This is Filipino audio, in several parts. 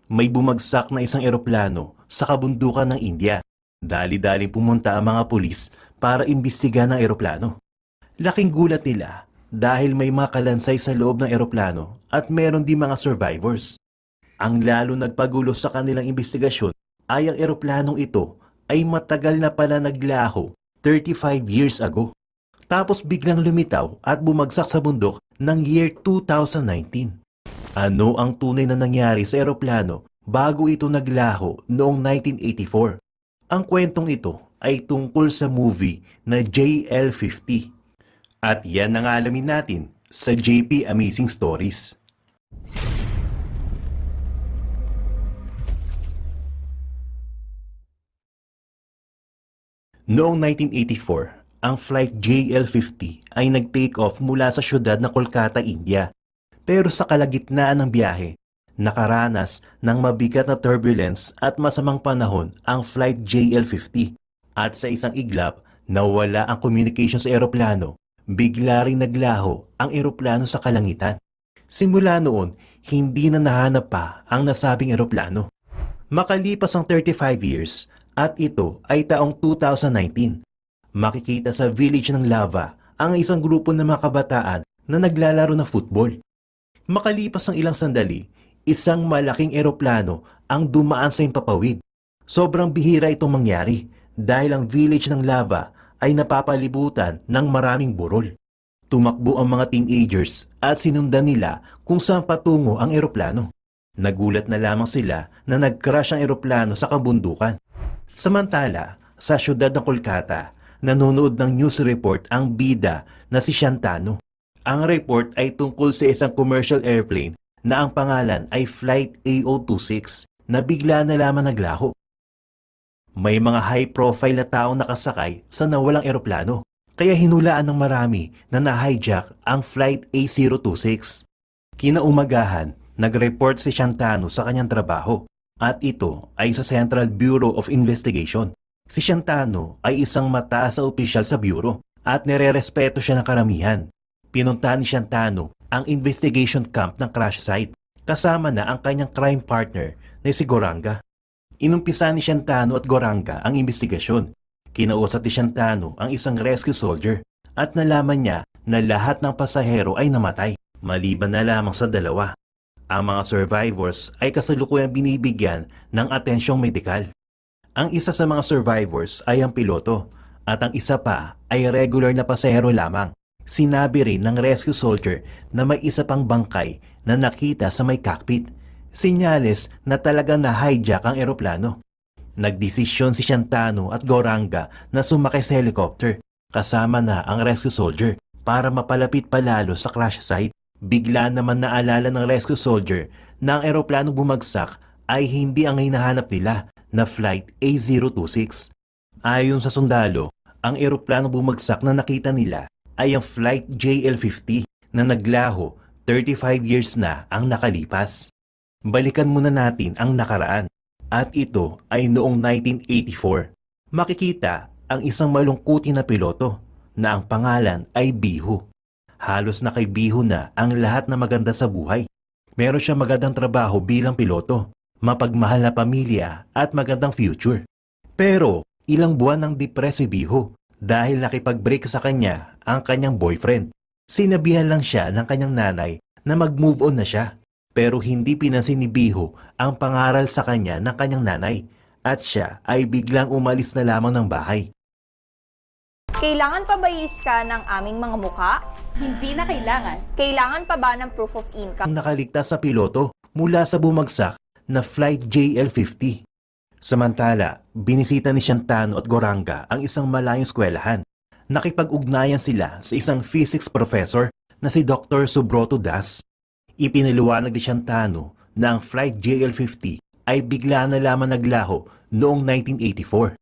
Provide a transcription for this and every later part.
May bumagsak na isang eroplano sa kabundukan ng India. Dali-daling pumunta ang mga pulis para imbestigahan ang eroplano. Laking gulat nila dahil may mga kalansay sa loob ng eroplano at meron din mga survivors. Ang lalo nagpagulo sa kanilang investigasyon ay ang eroplanong ito ay matagal na pala naglaho 35 years ago. Tapos biglang lumitaw at bumagsak sa bundok ng year 2019. Ano ang tunay na nangyari sa eroplano bago ito naglaho noong 1984? Ang kwentong ito ay tungkol sa movie na JL50. At yan ang alamin natin sa JP Amazing Stories. Noong 1984, ang flight JL50 ay nag-take off mula sa syudad na Kolkata, India. Pero sa kalagitnaan ng biyahe, nakaranas ng mabigat na turbulence at masamang panahon ang flight JL50. At sa isang iglap, nawala ang communication sa eroplano. Bigla ring naglaho ang eroplano sa kalangitan. Simula noon, hindi na nahanap pa ang nasabing eroplano. Makalipas ang 35 years at ito ay taong 2019. Makikita sa village ng Lava ang isang grupo ng mga kabataan na naglalaro ng football. Makalipas ang ilang sandali, isang malaking eroplano ang dumaan sa himpapawid. Sobrang bihira itong mangyari dahil ang village ng Lava ay napapalibutan ng maraming burol. Tumakbo ang mga teenagers at sinundan nila kung saan patungo ang eroplano. Nagulat na lamang sila na nag-crash ang eroplano sa kabundukan. Samantala, sa syudad ng Kolkata, nanonood ng news report ang bida na si Shantanu. Ang report ay tungkol sa isang commercial airplane na ang pangalan ay Flight AO26 na bigla na lamang naglaho. May mga high-profile na taong nakasakay sa nawalang eroplano, kaya hinulaan ng marami na na-hijack ang Flight A026. Kinaumagahan, nag-report si Shantanu sa kanyang trabaho at ito ay sa Central Bureau of Investigation. Si Shantanu ay isang mataas na opisyal sa bureau at nire-respeto siya ng karamihan. Pinuntahan ni Shantanu ang investigation camp ng crash site kasama na ang kanyang crime partner na si Goranga. Inumpisa ni Shantanu at Goranga ang investigasyon. Kinausap ni Shantanu ang isang rescue soldier at nalaman niya na lahat ng pasahero ay namatay, maliban na lamang sa dalawa. Ang mga survivors ay kasalukuyang binibigyan ng atensyong medikal. Ang isa sa mga survivors ay ang piloto at ang isa pa ay regular na pasahero lamang. Sinabi rin ng rescue soldier na may isa pang bangkay na nakita sa may cockpit. Sinyales na talagang na-hijack ang eroplano. Nagdesisyon si Shantanu at Goranga na sumakay sa helicopter kasama na ang rescue soldier para mapalapit palalo sa crash site. Bigla naman naalala ng rescue soldier na ang eroplano bumagsak ay hindi ang hinahanap nila na Flight A026. Ayon sa sundalo, ang eroplano bumagsak na nakita nila ay ang Flight JL50 na naglaho 35 years na ang nakalipas. Balikan muna natin ang nakaraan at ito ay noong 1984. Makikita ang isang malungkutin na piloto na ang pangalan ay Bihu. Halos nakaibiho na ang lahat na maganda sa buhay. Meron siyang magandang trabaho bilang piloto, mapagmahal na pamilya at magandang future. Pero ilang buwan nang depressed si Bihu dahil nakipag-break sa kanya ang kanyang boyfriend. Sinabihan lang siya ng kanyang nanay na mag-move on na siya. Pero hindi pinansin ni Bihu ang pangaral sa kanya ng kanyang nanay at siya ay biglang umalis na lamang ng bahay. Kailangan pa ba i-scan ng aming mga muka? Hindi na kailangan. Kailangan pa ba ng proof of income? Ang nakaligtas sa piloto mula sa bumagsak na Flight JL50. Samantala, binisita ni Shantanu at Goranga ang isang malayong eskwelahan. Nakipag-ugnayan sila sa isang physics professor na si Dr. Subroto Das. Ipinaliwanag ni Shantanu na ang Flight JL50 ay bigla na lamang naglaho noong 1984.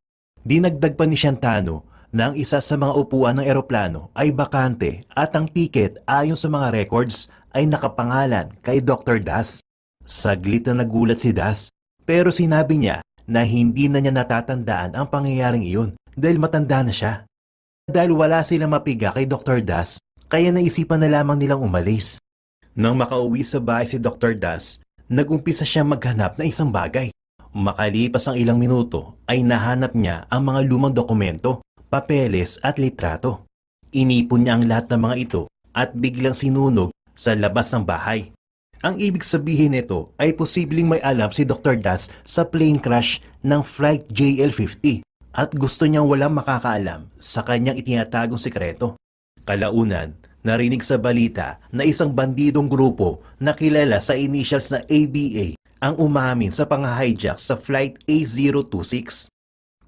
Dinagdag pa ni Shantanu na ang isa sa mga upuan ng eroplano ay bakante at ang tiket ayon sa mga records ay nakapangalan kay Dr. Das. Saglit na nagulat si Das pero sinabi niya na hindi na niya natatandaan ang pangyayaring iyon dahil matanda na siya. Dahil wala silang mapiga kay Dr. Das, kaya naisipan na lamang nilang umalis. Nang makauwi sa bahay si Dr. Das, nagumpisa siya maghanap ng isang bagay. Makalipas ang ilang minuto ay nahanap niya ang mga lumang dokumento, papeles at litrato. Inipon niya ang lahat ng mga ito at biglang sinunog sa labas ng bahay. Ang ibig sabihin nito ay posibleng may alam si Dr. Das sa plane crash ng Flight JL50 at gusto niyang walang makakaalam sa kanyang itinatagong sikreto. Kalaunan, narinig sa balita na isang bandidong grupo na kilala sa initials na ABA ang umamin sa pang-hijack sa Flight A026.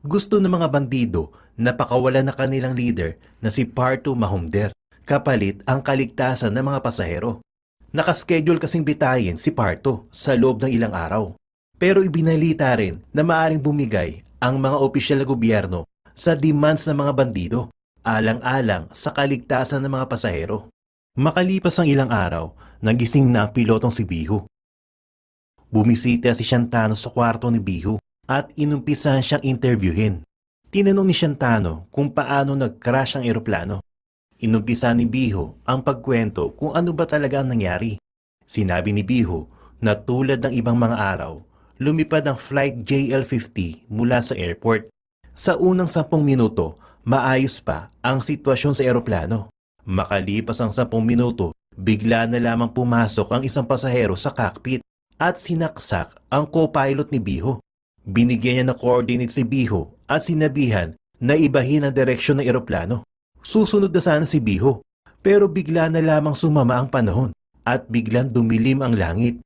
Gusto ng mga bandido na pakawalan na kanilang leader na si Parto Mahumder, kapalit ang kaligtasan ng mga pasahero. Nakaschedule kasing bitayin si Parto sa loob ng ilang araw. Pero ibinalita rin na maaaring bumigay ang mga opisyal na gobyerno sa demands ng mga bandido, alang-alang sa kaligtasan ng mga pasahero. Makalipas ang ilang araw, nagising na ang pilotong si Biho. Bumisita si Shantano sa kwarto ni Biho at inumpisahan siyang interviewin. Tinanong ni Shantano kung paano nag-crash ang eroplano. Inumpisa ni Biho ang pagkwento kung ano ba talaga ang nangyari. Sinabi ni Biho na tulad ng ibang mga araw, lumipad ang Flight JL50 mula sa airport. Sa unang 10 minuto, maayos pa ang sitwasyon sa eroplano. Makalipas ang 10 minuto, bigla na lamang pumasok ang isang pasahero sa cockpit at sinaksak ang co-pilot ni Biho. Binigyan niya ng coordinates si Biho at sinabihan na ibahin ang direksyon ng eroplano. Susunod na sana si Biho, pero bigla na lamang sumama ang panahon at biglang dumilim ang langit.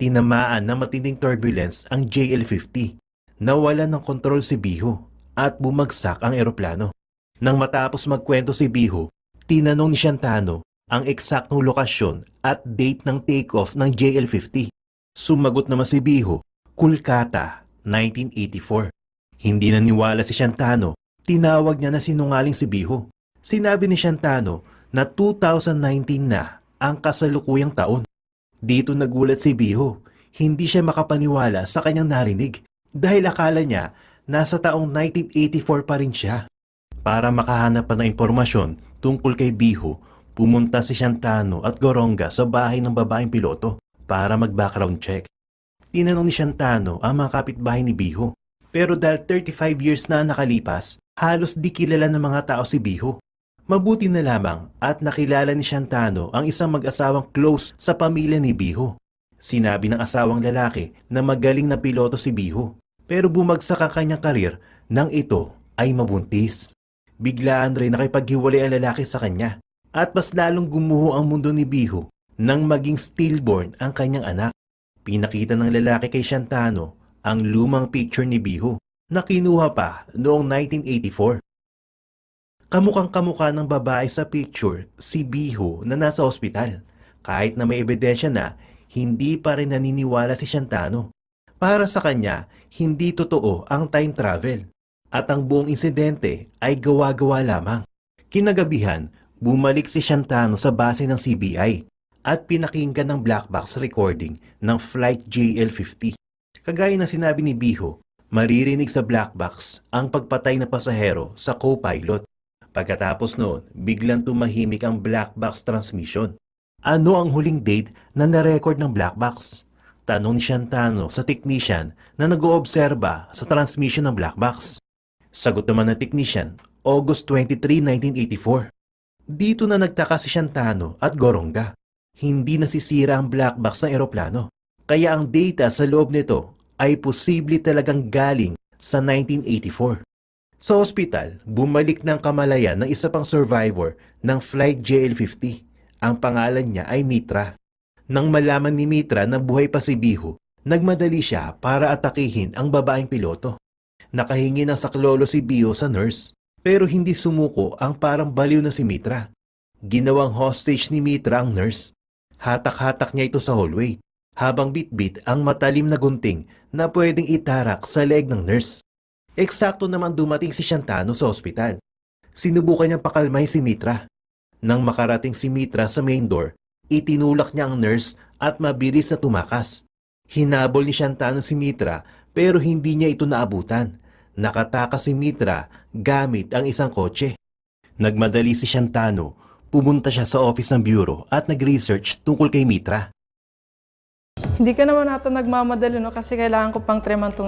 Tinamaan ng matinding turbulence ang JL50. Nawalan ng kontrol si Biho at bumagsak ang eroplano. Nang matapos magkwento si Biho, tinanong ni Shantano ang eksaktong lokasyon at date ng takeoff ng JL50. Sumagot naman si Biho, Kolkata, 1984. Hindi naniwala si Shantano, tinawag niya na sinungaling si Biho. Sinabi ni Shantano na 2019 na ang kasalukuyang taon. Dito nagulat si Biho, hindi siya makapaniwala sa kanyang narinig dahil akala niya nasa taong 1984 pa rin siya. Para makahanap pa ng impormasyon tungkol kay Biho, pumunta si Shantano at Goronga sa bahay ng babaeng piloto para mag-background check. Tinanong ni Shantano ang mga kapitbahay ni Biho, pero dahil 35 years na nakalipas, halos di kilala ng mga tao si Biho. Mabuti na lamang at nakilala ni Shantano ang isang mag-asawang close sa pamilya ni Biho. Sinabi ng asawang lalaki na magaling na piloto si Biho, pero bumagsak ang kanyang karir nang ito ay mabuntis. Biglaan rin nakipaghiwalay ang lalaki sa kanya at mas lalong gumuho ang mundo ni Biho nang maging stillborn ang kanyang anak. Pinakita ng lalaki kay Shantano ang lumang picture ni Biho na kinuha pa noong 1984. Kamukhang-kamukha ng babae sa picture si Biho na nasa ospital. Kahit na may ebidensya na, hindi pa rin naniniwala si Shantano. Para sa kanya, hindi totoo ang time travel at ang buong insidente ay gawa-gawa lamang. Kinagabihan, bumalik si Shantano sa base ng CBI at pinakinggan ng black box recording ng Flight JL50. Kagaya ng sinabi ni Biho, maririnig sa black box ang pagpatay na pasahero sa co-pilot. Pagkatapos noon, biglang tumahimik ang black box transmission. Ano ang huling date na narecord ng black box? Tanong ni Shantano sa technician na nag-oobserba sa transmission ng black box. Sagot naman ng technician, August 23, 1984. Dito na nagtaka si Shantano at Goronga. Hindi nasisira ang black box ng eroplano. Kaya ang data sa loob nito ay posible talagang galing sa 1984. Sa ospital, bumalik ng kamalayan ng isa pang survivor ng Flight JL50. Ang pangalan niya ay Mitra. Nang malaman ni Mitra na buhay pa si Biho, nagmadali siya para atakihin ang babaeng piloto. Nakahingi ng saklolo si Biho sa nurse, pero hindi sumuko ang parang baliw na si Mitra. Ginawang hostage ni Mitra ang nurse. Hatak-hatak niya ito sa hallway, habang bitbit ang matalim na gunting na pwedeng itarak sa leg ng nurse. Eksakto naman dumating si Shantano sa ospital. Sinubukan niyang pakalmahin si Mitra. Nang makarating si Mitra sa main door, itinulak niya ang nurse at mabilis na tumakas. Hinabol ni Shantano si Mitra pero hindi niya ito naabutan. Nakatakas si Mitra gamit ang isang kotse. Nagmadali si Shantano. Pumunta siya sa office ng bureau at nag-research tungkol kay Mitra. Hindi ka naman ata nagmamadali, no? Kasi kailangan ko pang 3 months